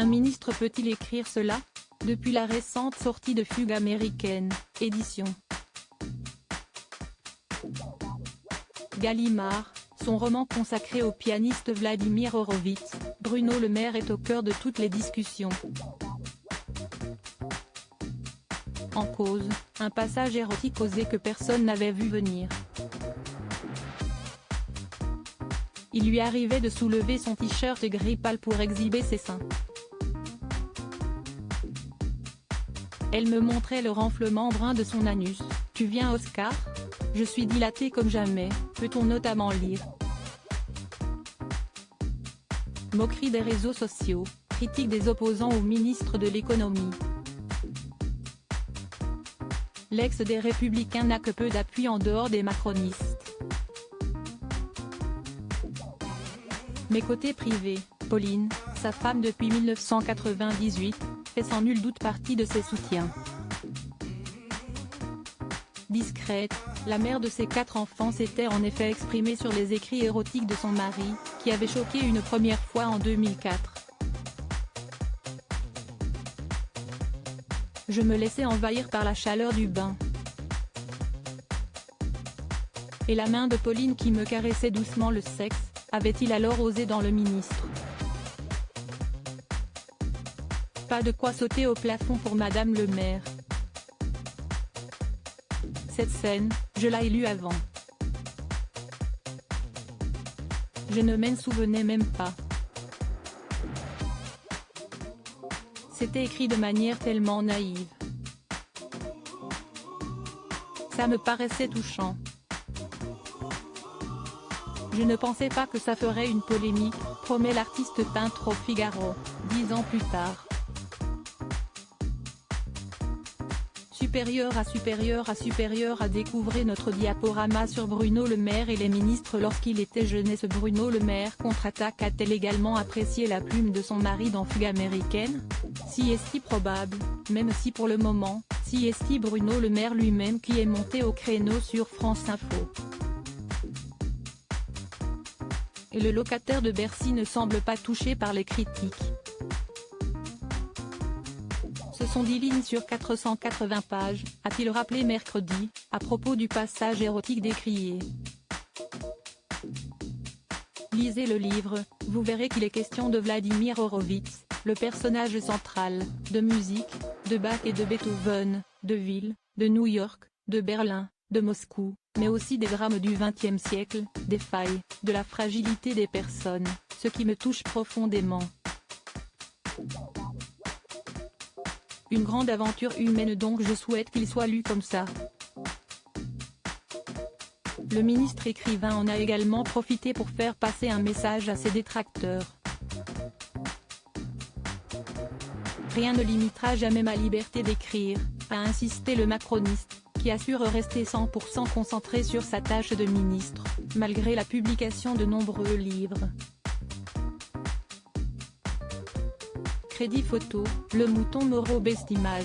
Un ministre peut-il écrire cela? Depuis la récente sortie de Fugue américaine, édition Gallimard, son roman consacré au pianiste Vladimir Horowitz, Bruno Le Maire est au cœur de toutes les discussions. En cause, un passage érotique osé que personne n'avait vu venir. Il lui arrivait de soulever son t-shirt gris pâle pour exhiber ses seins. Elle me montrait le renflement brun de son anus. « Tu viens Oscar? Je suis dilatée comme jamais », peut-on notamment lire. Moquerie des réseaux sociaux, critique des opposants au ministre de l'économie. L'ex des Républicains n'a que peu d'appui en dehors des macronistes. Mais côté privé, Pauline, sa femme depuis 1998, fait sans nul doute partie de ses soutiens. Discrète, la mère de ses 4 enfants s'était en effet exprimée sur les écrits érotiques de son mari, qui avait choqué une première fois en 2004. Je me laissais envahir par la chaleur du bain. Et la main de Pauline qui me caressait doucement le sexe, avait-il alors osé dans le ministre? Pas de quoi sauter au plafond pour Madame Le Maire. Cette scène, je l'ai lue avant. Je ne m'en souvenais même pas. C'était écrit de manière tellement naïve. Ça me paraissait touchant. Je ne pensais pas que ça ferait une polémique, promet l'artiste peintre au Figaro, 10 ans plus tard. Supérieur à découvrir notre diaporama sur Bruno Le Maire et les ministres lorsqu'il était jeunesse. Bruno Le Maire contre-attaque. A-t-elle également apprécié la plume de son mari dans Fugue américaine? Si est-il probable, même si pour le moment, si est-il Bruno Le Maire lui-même qui est monté au créneau sur France Info. Et le locataire de Bercy ne semble pas touché par les critiques. Ce sont 10 lignes sur 480 pages, a-t-il rappelé mercredi, à propos du passage érotique décrié. Lisez le livre, vous verrez qu'il est question de Vladimir Horowitz, le personnage central, de musique, de Bach et de Beethoven, de ville, de New York, de Berlin, de Moscou, mais aussi des drames du XXe siècle, des failles, de la fragilité des personnes, ce qui me touche profondément. Une grande aventure humaine, donc je souhaite qu'il soit lu comme ça. Le ministre écrivain en a également profité pour faire passer un message à ses détracteurs. Rien ne limitera jamais ma liberté d'écrire, a insisté le macroniste, qui assure rester 100% concentré sur sa tâche de ministre, malgré la publication de nombreux livres. Crédit photo, le mouton Moreau. Best image.